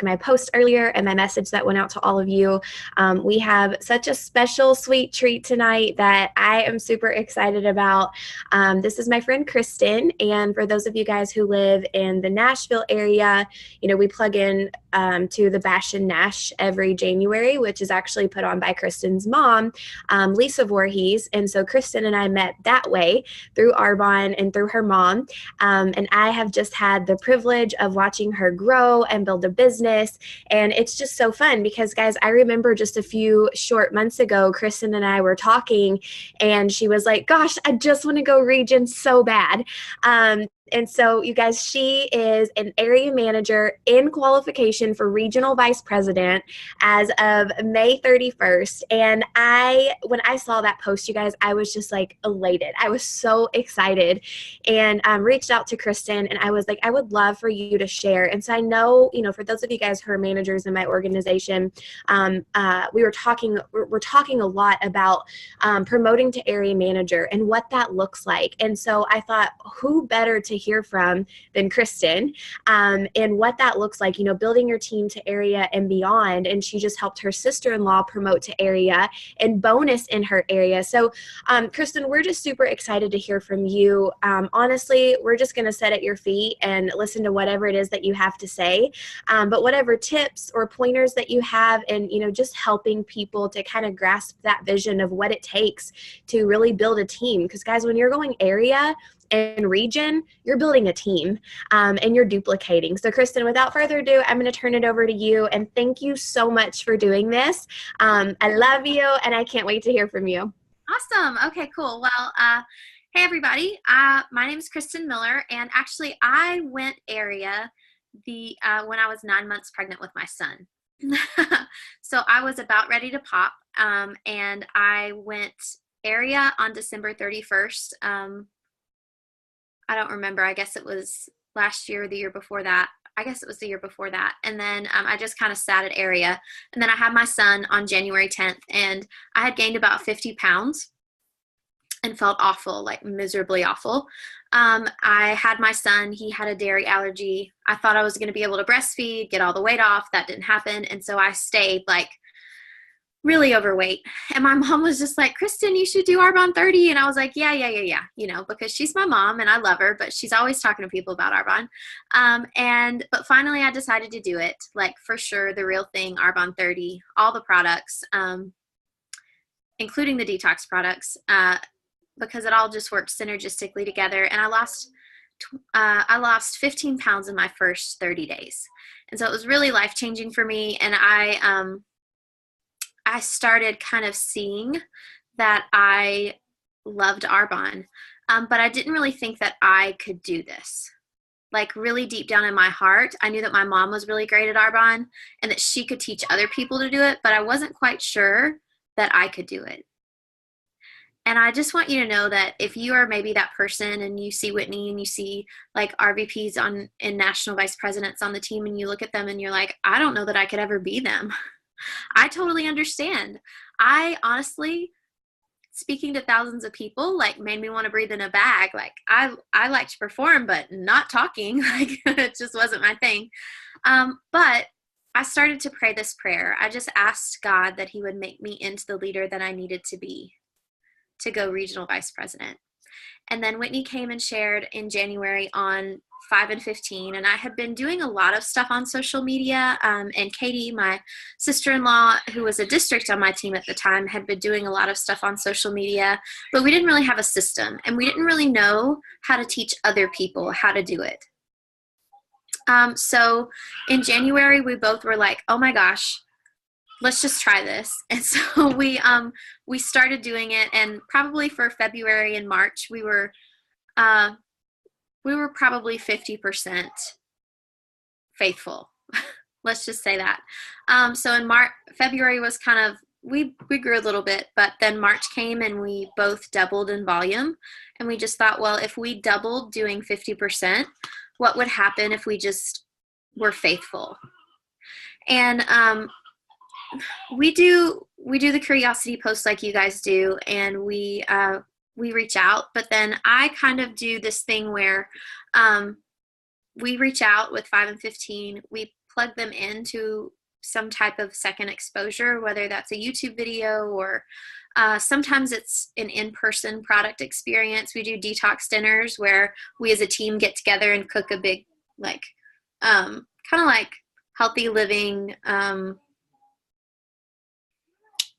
my post earlier and my message that went out to all of you. We have such a special, sweet treat tonight that I am super excited about. This is my friend Kristen, and for those of you guys who live in the Nashville area, we plug in to the Bash and Nash every January, which is actually put on by Kristen's mom, Lisa Voorhies. And so Kristen and I met that way through Arbonne and through her mom. And I have just had the privilege of watching her grow and build a business. And it's just so fun because, guys, I remember just a few short months ago, Kristen and I were talking, and she was like, gosh, I just want to go region so bad. And so, you guys, she is an area manager in qualification for regional vice president as of May 31st. And when I saw that post, you guys, I was just like elated. I was so excited and reached out to Kristen, and I was like, I would love for you to share. And so I know, for those of you guys who are managers in my organization, we're talking a lot about promoting to area manager and what that looks like. And so I thought, who better to hear from than Kristen, and what that looks like, building your team to area and beyond. And she just helped her sister-in-law promote to area and bonus in her area. So Kristen, we're just super excited to hear from you. Honestly, we're just going to sit at your feet and listen to whatever it is that you have to say. But whatever tips or pointers that you have, and just helping people to kind of grasp that vision of what it takes to really build a team. Because guys, when you're going area and region, you're building a team, and you're duplicating. So Kristen, without further ado, I'm going to turn it over to you, and thank you so much for doing this. I love you, and I can't wait to hear from you. Awesome. Okay, cool. Well, hey everybody. My name is Kristen Miller, and actually I went area when I was 9 months pregnant with my son. So I was about ready to pop, and I went area on December 31st. I don't remember. I guess it was last year or the year before that. I guess it was the year before that. And then I just kind of sat at area. And then I had my son on January 10th, and I had gained about 50 pounds and felt awful, like miserably awful. I had my son. He had a dairy allergy. I thought I was going to be able to breastfeed, get all the weight off. That didn't happen. And so I stayed like really overweight. And my mom was just like, Kristen, you should do Arbonne 30. And I was like, yeah, because she's my mom and I love her, but she's always talking to people about Arbonne. But finally I decided to do it, like for sure, the real thing, Arbonne 30, all the products, including the detox products, because it all just worked synergistically together. And I lost 15 pounds in my first 30 days. And so it was really life-changing for me. And I started kind of seeing that I loved Arbonne, but I didn't really think that I could do this. Like really deep down in my heart, I knew that my mom was really great at Arbonne and that she could teach other people to do it, but I wasn't quite sure that I could do it. And I just want you to know that if you are maybe that person and you see Whitney and you see like RVPs and national vice presidents on the team and you look at them and you're like, I don't know that I could ever be them. I totally understand. I honestly, speaking to thousands of people, like made me want to breathe in a bag. Like I like to perform, but not talking. Like it just wasn't my thing. But I started to pray this prayer. I just asked God that he would make me into the leader that I needed to be to go regional vice president. And then Whitney came and shared in January on 5 and 15, and I had been doing a lot of stuff on social media, and Katie, my sister-in-law, who was a district on my team at the time, had been doing a lot of stuff on social media, but we didn't really have a system, and we didn't really know how to teach other people how to do it. So in January, we both were like, oh my gosh, let's just try this. And so we started doing it, and probably for February and March, we were probably 50% faithful. Let's just say that. So in February was kind of, we grew a little bit, but then March came and we both doubled in volume. And we just thought, well, if we doubled doing 50%, what would happen if we just were faithful? And we do the curiosity posts like you guys do, and we reach out, but then I kind of do this thing where we reach out with 5 and 15, we plug them into some type of second exposure, whether that's a YouTube video or sometimes it's an in-person product experience. We do detox dinners where we as a team get together and cook a big, like, kind of like healthy living.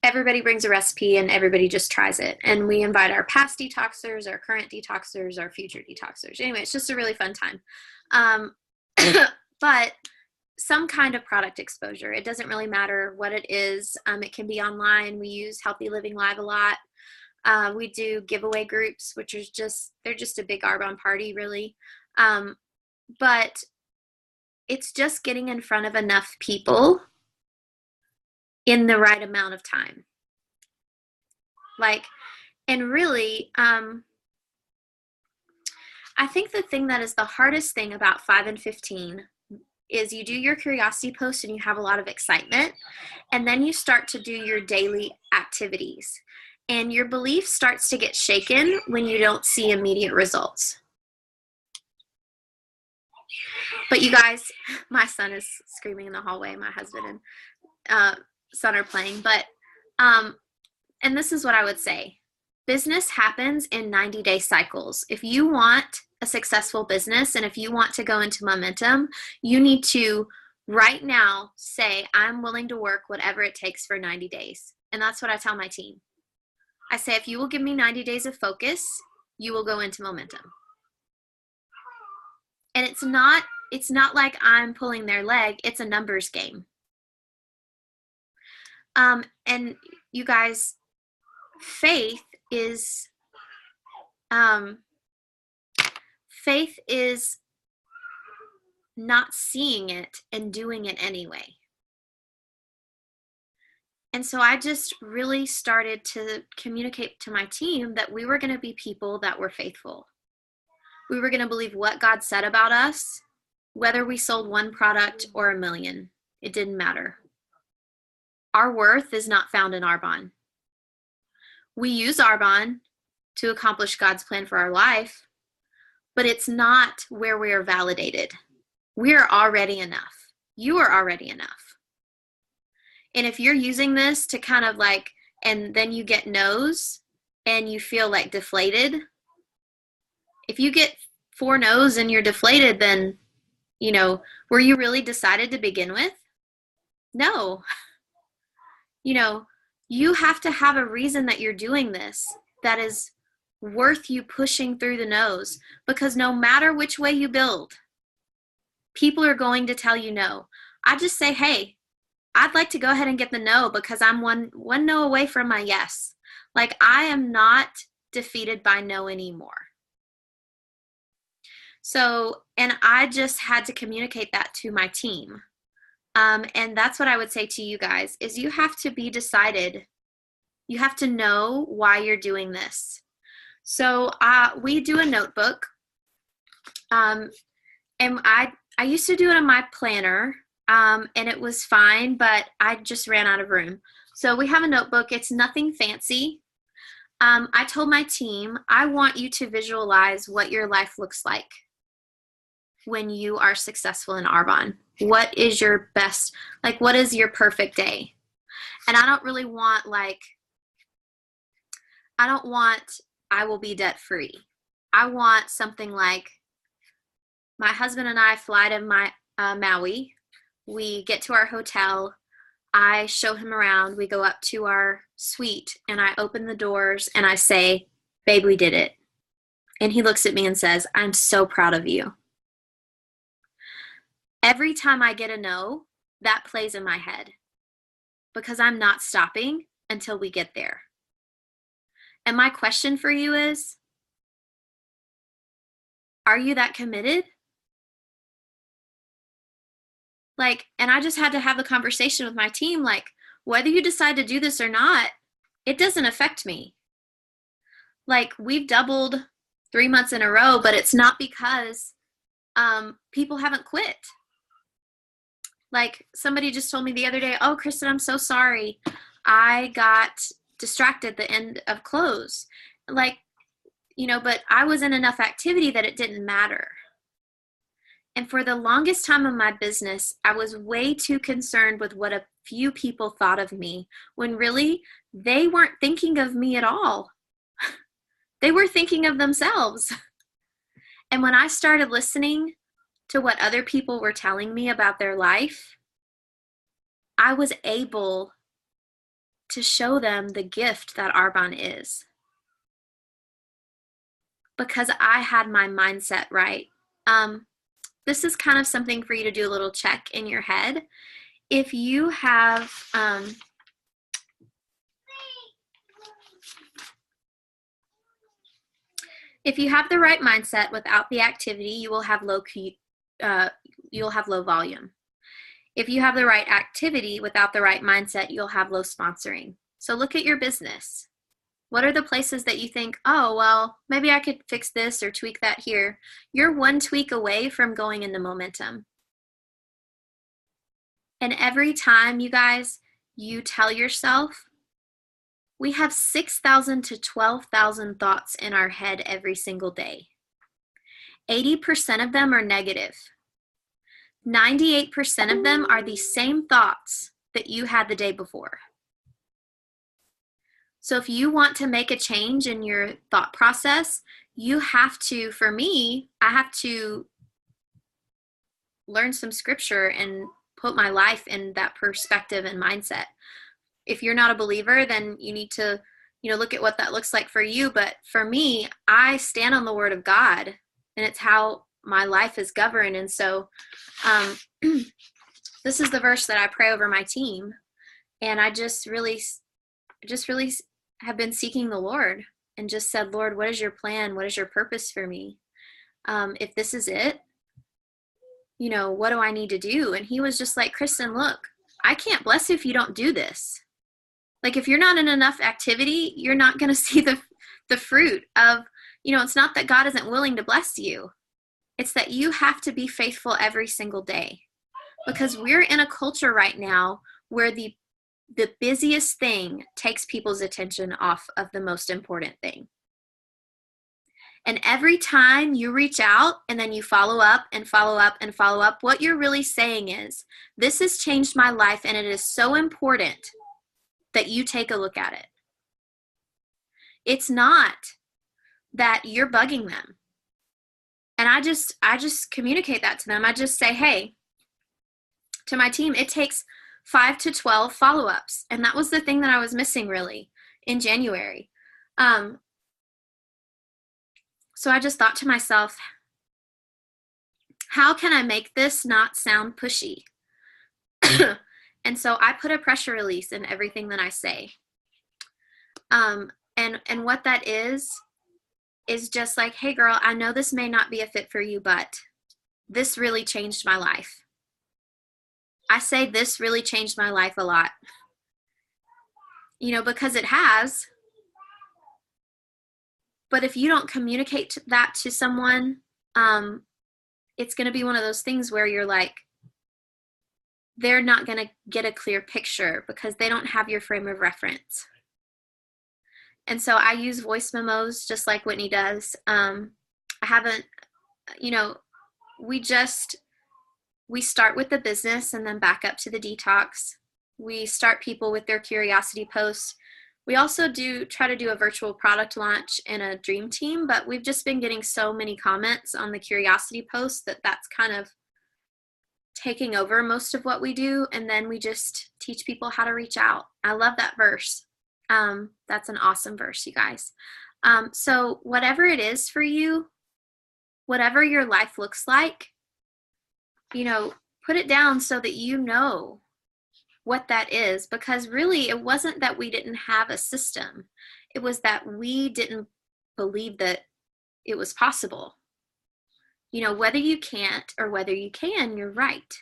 Everybody brings a recipe and everybody just tries it. And we invite our past detoxers, our current detoxers, our future detoxers. Anyway, it's just a really fun time. But some kind of product exposure. It doesn't really matter what it is. It can be online. We use Healthy Living Live a lot. We do giveaway groups, which is they're just a big Arbonne party, really. But it's just getting in front of enough people in the right amount of time. And really, I think the thing that is the hardest thing about 5 and 15 is you do your curiosity post and you have a lot of excitement, and then you start to do your daily activities, and your belief starts to get shaken when you don't see immediate results. But you guys, my son is screaming in the hallway. My husband and son are playing. But, and this is what I would say. Business happens in 90-day cycles. If you want a successful business and if you want to go into momentum, you need to right now say, I'm willing to work whatever it takes for 90 days. And that's what I tell my team. I say, if you will give me 90 days of focus, you will go into momentum. And it's not like I'm pulling their leg. It's a numbers game. And you guys, faith is not seeing it and doing it anyway. And so I just really started to communicate to my team that we were going to be people that were faithful. We were going to believe what God said about us, whether we sold one product or 1 million. It didn't matter. Our worth is not found in Arbonne. We use Arbonne to accomplish God's plan for our life, but it's not where we are validated. We are already enough. You are already enough. And if you're using this to kind of like, and then you get no's and you feel like deflated, if you get 4 no's and you're deflated, then, were you really decided to begin with? No. You have to have a reason that you're doing this that is worth you pushing through the no's, because no matter which way you build, people are going to tell you no. I just say, hey, I'd like to go ahead and get the no because I'm one no away from my yes. Like, I am not defeated by no anymore. So, and I just had to communicate that to my team. And that's what I would say to you guys is you have to be decided. You have to know why you're doing this. So we do a notebook. And I used to do it on my planner, and it was fine, but I just ran out of room. So we have a notebook. It's nothing fancy. I told my team, I want you to visualize what your life looks like when you are successful in Arbonne. What is your best, what is your perfect day? And I don't really want, I will be debt free. I want something like my husband and I fly to Maui. We get to our hotel. I show him around. We go up to our suite and I open the doors and I say, babe, we did it. And he looks at me and says, I'm so proud of you. Every time I get a no, that plays in my head because I'm not stopping until we get there. And my question for you is, are you that committed? And I just had to have the conversation with my team, whether you decide to do this or not, it doesn't affect me. We've doubled 3 months in a row, but it's not because people haven't quit. Somebody just told me the other day, oh, Kristen, I'm so sorry. I got distracted at the end of close. But I was in enough activity that it didn't matter. And for the longest time of my business, I was way too concerned with what a few people thought of me when really they weren't thinking of me at all. They were thinking of themselves. And when I started listening to what other people were telling me about their life, I was able to show them the gift that Arbonne is. Because I had my mindset right. This is kind of something for you to do a little check in your head. If you have the right mindset without the activity, you will have low volume. If you have the right activity without the right mindset, you'll have low sponsoring. So look at your business. What are the places that you think, oh, well, maybe I could fix this or tweak that here? You're one tweak away from going into momentum. And every time, you guys, you tell yourself, we have 6,000 to 12,000 thoughts in our head every single day. 80% of them are negative. 98% of them are the same thoughts that you had the day before. So if you want to make a change in your thought process, you have to, for me, I have to learn some scripture and put my life in that perspective and mindset. If you're not a believer, then you need to, look at what that looks like for you. But for me, I stand on the word of God, and it's how my life is governed. And so this is the verse that I pray over my team. And I just really have been seeking the Lord and just said, Lord, what is your plan? What is your purpose for me? If this is it, what do I need to do? And he was just like, Kristen, look, I can't bless you if you don't do this. Like, if you're not in enough activity, you're not going to see the fruit of, it's not that God isn't willing to bless you. It's that you have to be faithful every single day, because we're in a culture right now where the busiest thing takes people's attention off of the most important thing. And every time you reach out and then you follow up and follow up and follow up, what you're really saying is, this has changed my life and it is so important that you take a look at it. It's not that you're bugging them. And I just communicate that to them. I just say, hey, to my team, it takes 5 to 12 follow-ups. And that was the thing that I was missing really in January. So I just thought to myself, how can I make this not sound pushy? And so I put a pressure release in everything that I say. And what that is just like, hey girl, I know this may not be a fit for you, but this really changed my life. I say this really changed my life a lot. Because it has. But if you don't communicate that to someone, it's going to be one of those things where you're like, they're not going to get a clear picture because they don't have your frame of reference. And so I use voice memos just like Whitney does. I haven't, we start with the business and then back up to the detox. We start people with their curiosity posts. We also try to do a virtual product launch in a dream team, but we've just been getting so many comments on the curiosity posts that's kind of taking over most of what we do. And then we just teach people how to reach out. I love that verse. That's an awesome verse, you guys. So whatever it is for you, whatever your life looks like, put it down so that you know what that is, because really it wasn't that we didn't have a system. It was that we didn't believe that it was possible. Whether you can't or whether you can, you're right.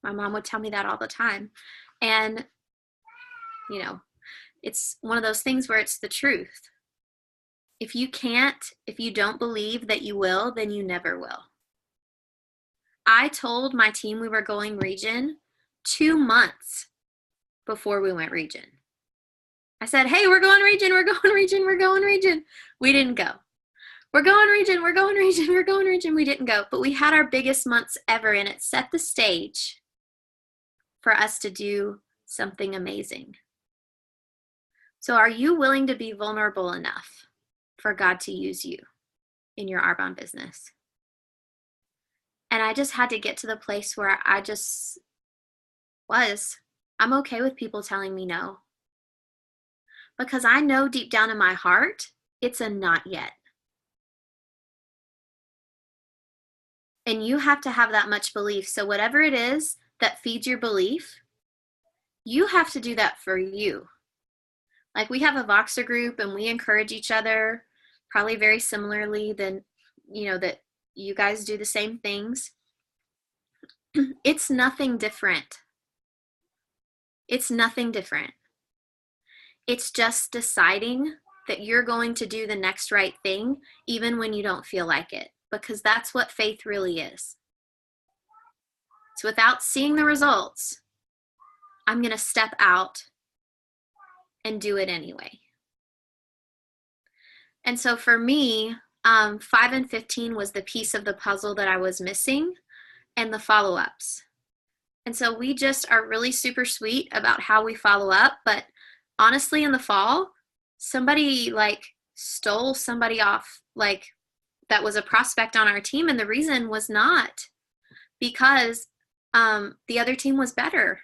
My mom would tell me that all the time. And, it's one of those things where it's the truth. If you can't, if you don't believe that you will, then you never will. I told my team we were going region 2 months before we went region. I said, hey, we're going region, we're going region, we're going region. We didn't go. we're going region, we're going region, we're going region. We didn't go, but we had our biggest months ever, and it set the stage for us to do something amazing. So are you willing to be vulnerable enough for God to use you in your Arbonne business? And I just had to get to the place where I just I'm okay with people telling me no. Because I know deep down in my heart, it's a not yet. And you have to have that much belief. So whatever it is that feeds your belief, you have to do that for you. Like we have a Voxer group and we encourage each other, probably very similarly than, that you guys do the same things. It's nothing different. It's nothing different. It's just deciding that you're going to do the next right thing, even when you don't feel like it, because that's what faith really is. So without seeing the results, I'm going to step out and do it anyway. And so for me, 5 and 15 was the piece of the puzzle that I was missing, and the follow-ups. And so we just are really super sweet about how we follow up. But honestly, in the fall, somebody stole somebody off, that was a prospect on our team. And the reason was not because the other team was better.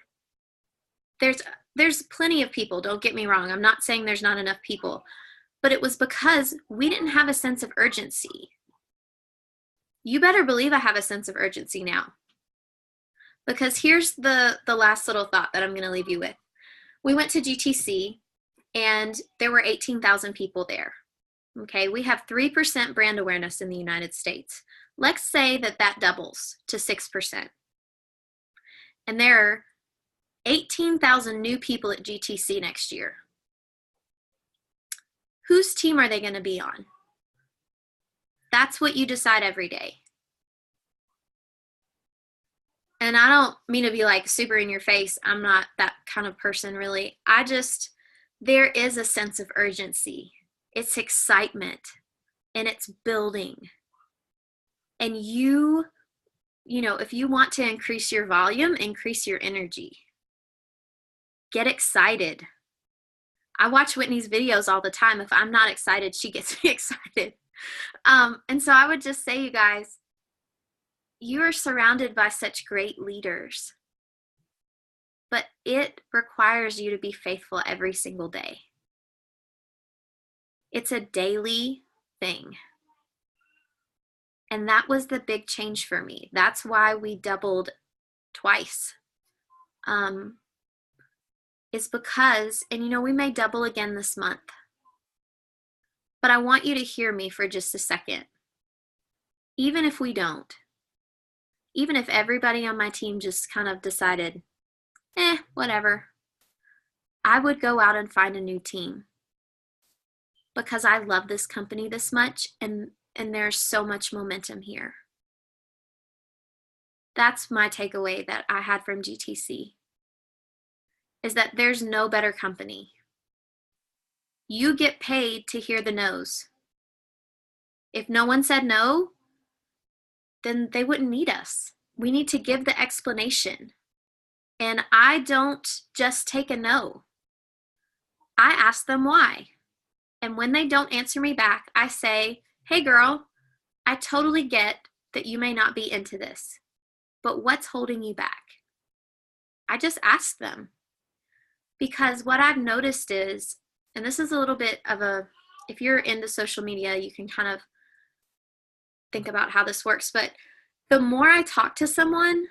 There's plenty of people, don't get me wrong. I'm not saying there's not enough people, but it was because we didn't have a sense of urgency. You better believe I have a sense of urgency now. Because here's the last little thought that I'm going to leave you with. We went to GTC and there were 18,000 people there. Okay, we have 3% brand awareness in the United States. Let's say that doubles to 6%. And there are 18,000 new people at GTC next year. Whose team are they going to be on? That's what you decide every day. And I don't mean to be super in your face. I'm not that kind of person, really. There is a sense of urgency. It's excitement and it's building. And if you want to increase your volume, increase your energy. Get excited. I watch Whitney's videos all the time. If I'm not excited, she gets me excited. And so I would just say, you guys, you are surrounded by such great leaders, but it requires you to be faithful every single day. It's a daily thing. And that was the big change for me. That's why we doubled twice. It's because, and we may double again this month, but I want you to hear me for just a second. Even if we don't, even if everybody on my team just kind of decided, whatever, I would go out and find a new team because I love this company this much and there's so much momentum here. That's my takeaway that I had from GTC, is that there's no better company. You get paid to hear the no's. If no one said no, then they wouldn't need us. We need to give the explanation. And I don't just take a no. I ask them why. And when they don't answer me back, I say, hey girl, I totally get that you may not be into this, but what's holding you back? I just ask them. Because what I've noticed is, and this is a little bit of if you're into social media, you can kind of think about how this works, but the more I talk to someone,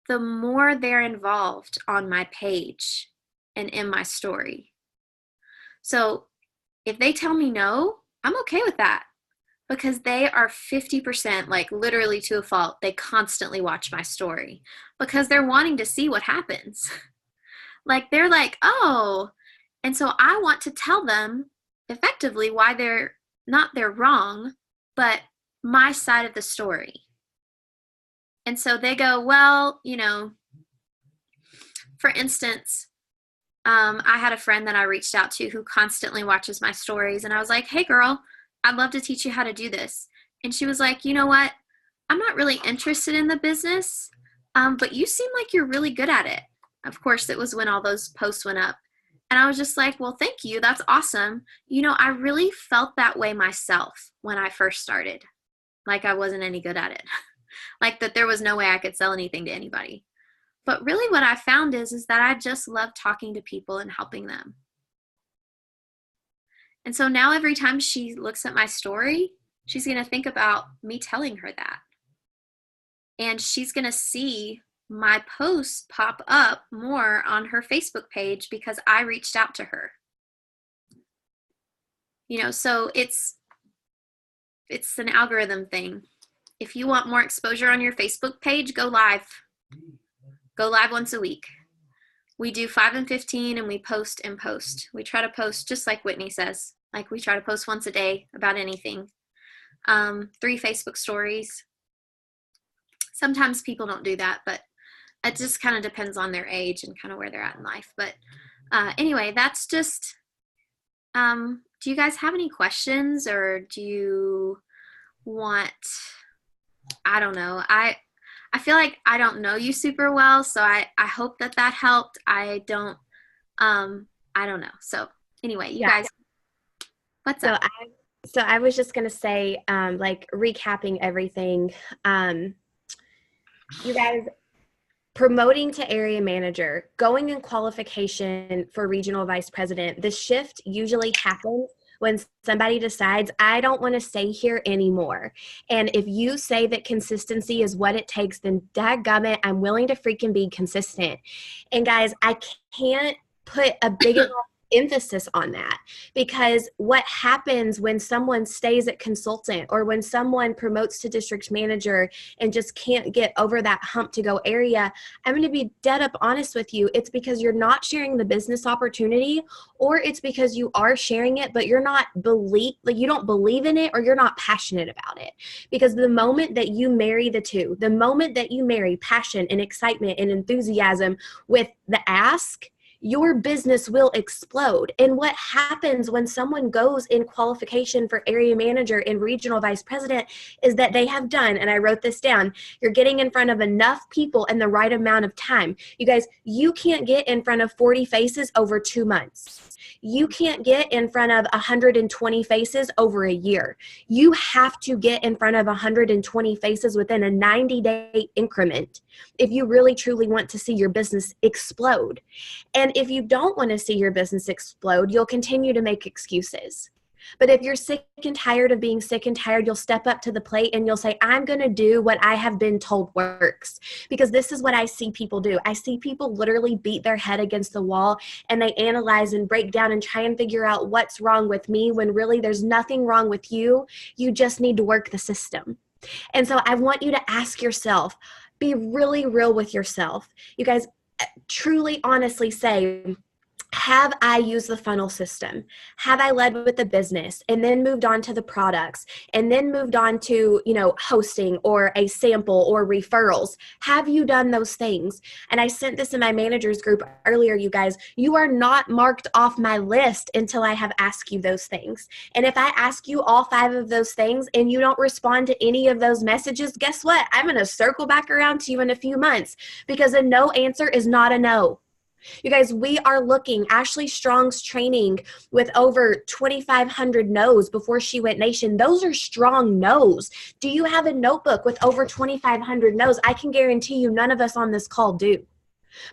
the more they're involved on my page and in my story. So if they tell me no, I'm okay with that because they are 50%, literally to a fault. They constantly watch my story because they're wanting to see what happens. They're oh, and so I want to tell them effectively why they're wrong, but my side of the story. And so they go, well, for instance, I had a friend that I reached out to who constantly watches my stories. And I was like, hey girl, I'd love to teach you how to do this. And she was like, you know what? I'm not really interested in the business, but you seem like you're really good at it. Of course, it was when all those posts went up. And I was just like, well, thank you. That's awesome. You know, I really felt that way myself when I first started. Like I wasn't any good at it. Like that there was no way I could sell anything to anybody. But really what I found is that I just love talking to people and helping them. And so now every time she looks at my story, she's going to think about me telling her that. And she's going to see my posts pop up more on her Facebook page because I reached out to her. You know, so it's an algorithm thing. If you want more exposure on your Facebook page, go live. Go live once a week. We do 5 and 15 and we post and post. We try to post just like Whitney says. Like we try to post once a day about anything. 3 Facebook stories. Sometimes people don't do that, but it just kind of depends on their age and kind of where they're at in life. But anyway, that's just, do you guys have any questions, or do you want, I don't know. I feel like I don't know you super well, so I hope that helped. I don't know. So anyway, you guys, what's up? So I was just going to say, like recapping everything, you guys, promoting to area manager, going in qualification for regional vice president, the shift usually happens when somebody decides, I don't want to stay here anymore. And if you say that consistency is what it takes, then dadgummit, I'm willing to freaking be consistent. And guys, I can't put a big enough emphasis on that, because what happens when someone stays at consultant or when someone promotes to district manager and just can't get over that hump to go area, I'm going to be dead up honest with you. It's because you're not sharing the business opportunity, or it's because you are sharing it, but you don't believe in it, or you're not passionate about it. Because the moment that you marry the two, the moment that you marry passion and excitement and enthusiasm with the ask, your business will explode. And what happens when someone goes in qualification for area manager and regional vice president is that they have done, and I wrote this down, you're getting in front of enough people in the right amount of time. You guys, you can't get in front of 40 faces over 2 months. You can't get in front of 120 faces over a year. You have to get in front of 120 faces within a 90-day increment if you really truly want to see your business explode. And if you don't want to see your business explode, you'll continue to make excuses. But if you're sick and tired of being sick and tired, you'll step up to the plate and you'll say, I'm going to do what I have been told works. Because this is what I see people do. I see people literally beat their head against the wall and they analyze and break down and try and figure out what's wrong with me, when really there's nothing wrong with you. You just need to work the system. And so I want you to ask yourself, be really real with yourself. You guys, truly, honestly say, have I used the funnel system? Have I led with the business and then moved on to the products and then moved on to, hosting or a sample or referrals? Have you done those things? And I sent this in my managers group earlier, you guys. You are not marked off my list until I have asked you those things. And if I ask you all 5 of those things and you don't respond to any of those messages, guess what? I'm going to circle back around to you in a few months, because a no answer is not a no. You guys, we are looking, Ashley Strong's training with over 2,500 no's before she went nation. Those are strong no's. Do you have a notebook with over 2,500 no's? I can guarantee you none of us on this call do.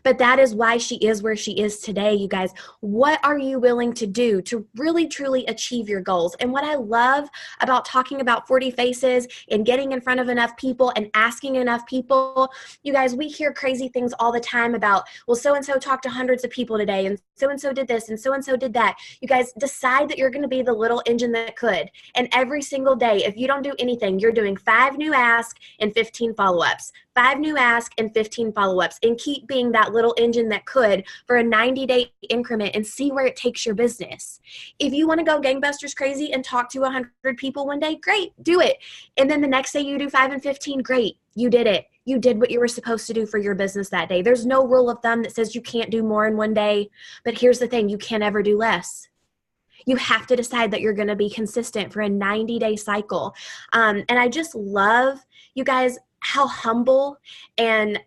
But that is why she is where she is today, you guys. What are you willing to do to really, truly achieve your goals? And what I love about talking about 40 faces and getting in front of enough people and asking enough people, you guys, we hear crazy things all the time about, well, so-and-so talked to hundreds of people today, and so-and-so did this, and so-and-so did that. You guys, decide that you're going to be the little engine that could. And every single day, if you don't do anything, you're doing 5 new asks and 15 follow-ups. 5 new asks and 15 follow-ups, and keep being that little engine that could for a 90-day increment and see where it takes your business. If you want to go gangbusters crazy and talk to 100 people one day, great, do it. And then the next day you do 5 and 15, great, you did it. You did what you were supposed to do for your business that day. There's no rule of thumb that says you can't do more in one day, but here's the thing, you can't ever do less. You have to decide that you're going to be consistent for a 90-day cycle. And I just love, you guys, how humble and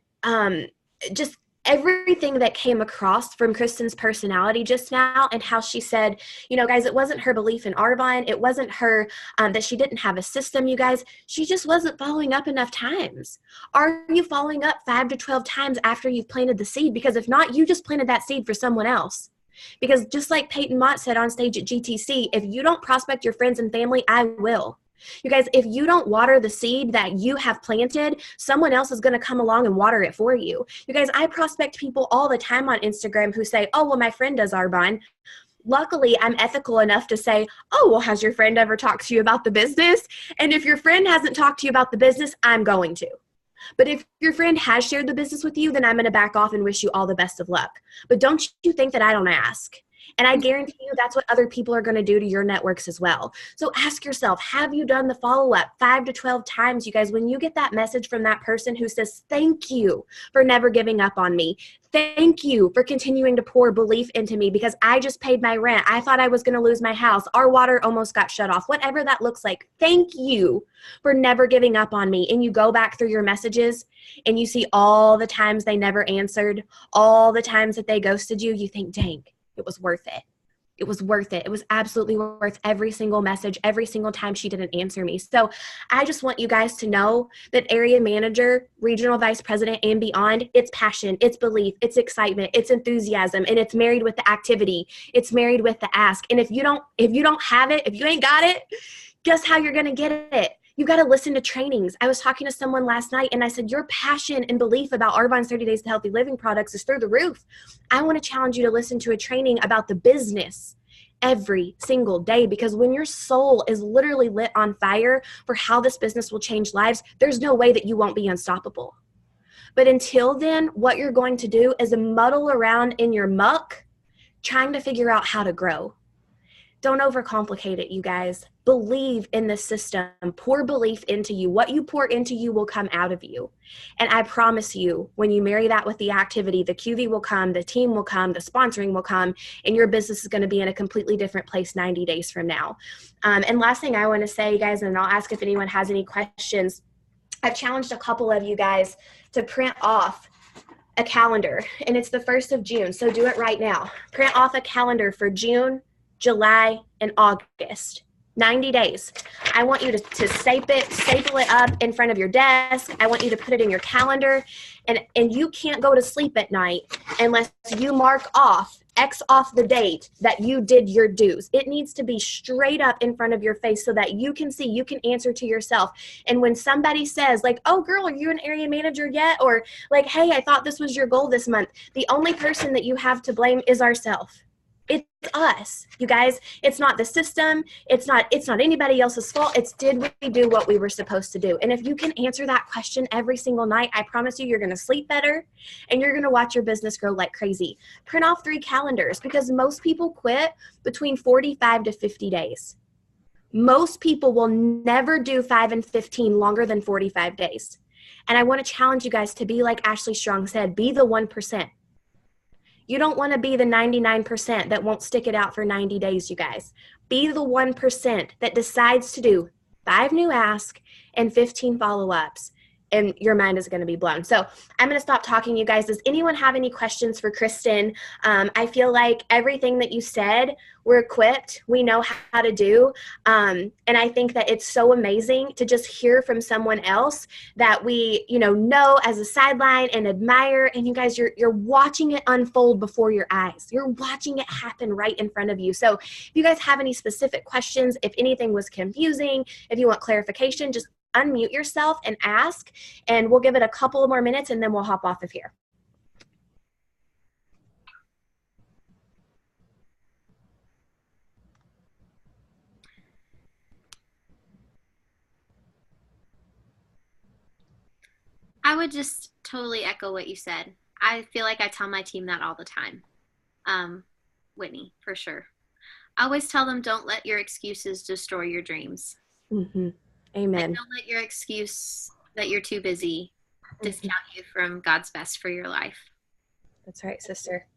just everything that came across from Kristen's personality just now, and how she said, you know, guys, it wasn't her belief in Arbonne. It wasn't her that she didn't have a system, you guys. She just wasn't following up enough times. Are you following up 5 to 12 times after you've planted the seed? Because if not, you just planted that seed for someone else. Because just like Peyton Mott said on stage at GTC, if you don't prospect your friends and family, I will. You guys, if you don't water the seed that you have planted, someone else is going to come along and water it for you. You guys, I prospect people all the time on Instagram who say, oh, well, my friend does Arbonne. Luckily, I'm ethical enough to say, oh, well, has your friend ever talked to you about the business? And if your friend hasn't talked to you about the business, I'm going to. But if your friend has shared the business with you, then I'm going to back off and wish you all the best of luck. But don't you think that I don't ask? And I guarantee you that's what other people are going to do to your networks as well. So ask yourself, have you done the follow-up 5 to 12 times? You guys, when you get that message from that person who says, thank you for never giving up on me. Thank you for continuing to pour belief into me because I just paid my rent. I thought I was going to lose my house. Our water almost got shut off. Whatever that looks like, thank you for never giving up on me. And you go back through your messages and you see all the times they never answered, all the times that they ghosted you. You think, dang, it was worth it. It was worth it. It was absolutely worth every single message, every single time she didn't answer me. So I just want you guys to know that area manager, regional vice president, and beyond, it's passion, it's belief, it's excitement, it's enthusiasm, and it's married with the activity. It's married with the ask. And if you don't have it, if you ain't got it, guess how you're going to get it? You got to listen to trainings. I was talking to someone last night and I said, your passion and belief about Arbonne's 30 Days to Healthy Living products is through the roof. I want to challenge you to listen to a training about the business every single day, because when your soul is literally lit on fire for how this business will change lives, there's no way that you won't be unstoppable. But until then, what you're going to do is muddle around in your muck trying to figure out how to grow. Don't overcomplicate it, you guys. Believe in the system. Pour belief into you. What you pour into you will come out of you. And I promise you, when you marry that with the activity, the QV will come, the team will come, the sponsoring will come, and your business is going to be in a completely different place 90 days from now. And last thing I want to say, guys, and I'll ask if anyone has any questions. I've challenged a couple of you guys to print off a calendar, and it's the 1st of June, so do it right now. Print off a calendar for June, July, and August. 90 days. I want you to staple it up in front of your desk. I want you to put it in your calendar. And you can't go to sleep at night unless you X off the date that you did your dues. It needs to be straight up in front of your face so that you can see, you can answer to yourself. And when somebody says like, oh girl, are you an area manager yet? Or like, hey, I thought this was your goal this month. The only person that you have to blame is ourselves. It's us, you guys. It's not the system. It's not anybody else's fault. It's, did we do what we were supposed to do? And if you can answer that question every single night, I promise you're going to sleep better and you're going to watch your business grow like crazy. Print off 3 calendars, because most people quit between 45 to 50 days. Most people will never do 5 and 15 longer than 45 days. And I want to challenge you guys to be like Ashley Strong said, be the 1%. You don't want to be the 99% that won't stick it out for 90 days, you guys. Be the 1% that decides to do 5 new asks and 15 follow-ups, and your mind is going to be blown. So I'm going to stop talking, you guys. Does anyone have any questions for Kristen? I feel like everything that you said, we're equipped. We know how to do. And I think that it's so amazing to just hear from someone else that we, know as a sideline and admire. And you guys, you're watching it unfold before your eyes. You're watching it happen right in front of you. So if you guys have any specific questions, if anything was confusing, if you want clarification, just unmute yourself and ask, and we'll give it a couple more minutes and then we'll hop off of here. I would just totally echo what you said. I feel like I tell my team that all the time. Whitney, for sure. I always tell them, don't let your excuses destroy your dreams. Mm-hmm. Amen. And don't let your excuse that you're too busy discount you from God's best for your life. That's right, sister.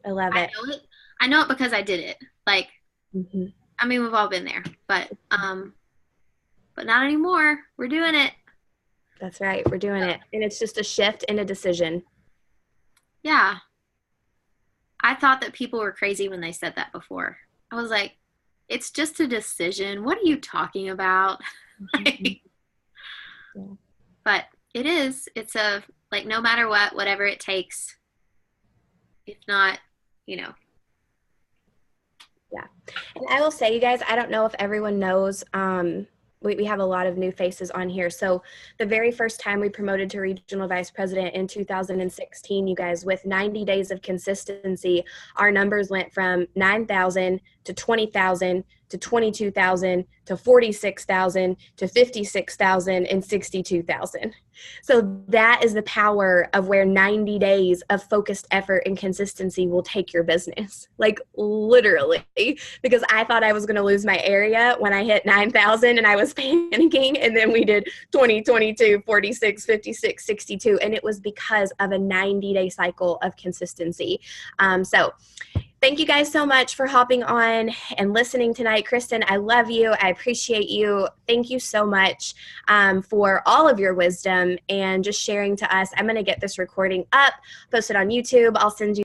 I love it. I know it because I did it. Like, Mm-hmm. I mean, we've all been there, but not anymore. We're doing it. That's right. We're doing it. And it's just a shift and a decision. Yeah. I thought that people were crazy when they said that before. I was like, it's just a decision. What are you talking about? Mm-hmm. Yeah. But it is. It's a, like, no matter what, whatever it takes. If not, you know. Yeah. And I will say, you guys, I don't know if everyone knows, we have a lot of new faces on here. So the very first time we promoted to regional vice president in 2016, you guys, with 90 days of consistency, our numbers went from 9,000 to 20,000 to 22,000 to 46,000 to 56,000 and 62,000. So that is the power of where 90 days of focused effort and consistency will take your business. Like literally, because I thought I was going to lose my area when I hit 9,000 and I was panicking. And then we did 20, 22, 46, 56, 62. And it was because of a 90-day cycle of consistency. So thank you guys so much for hopping on and listening tonight. Kristen, I love you. I appreciate you. Thank you so much for all of your wisdom and just sharing to us. I'm going to get this recording up, post it on YouTube. I'll send you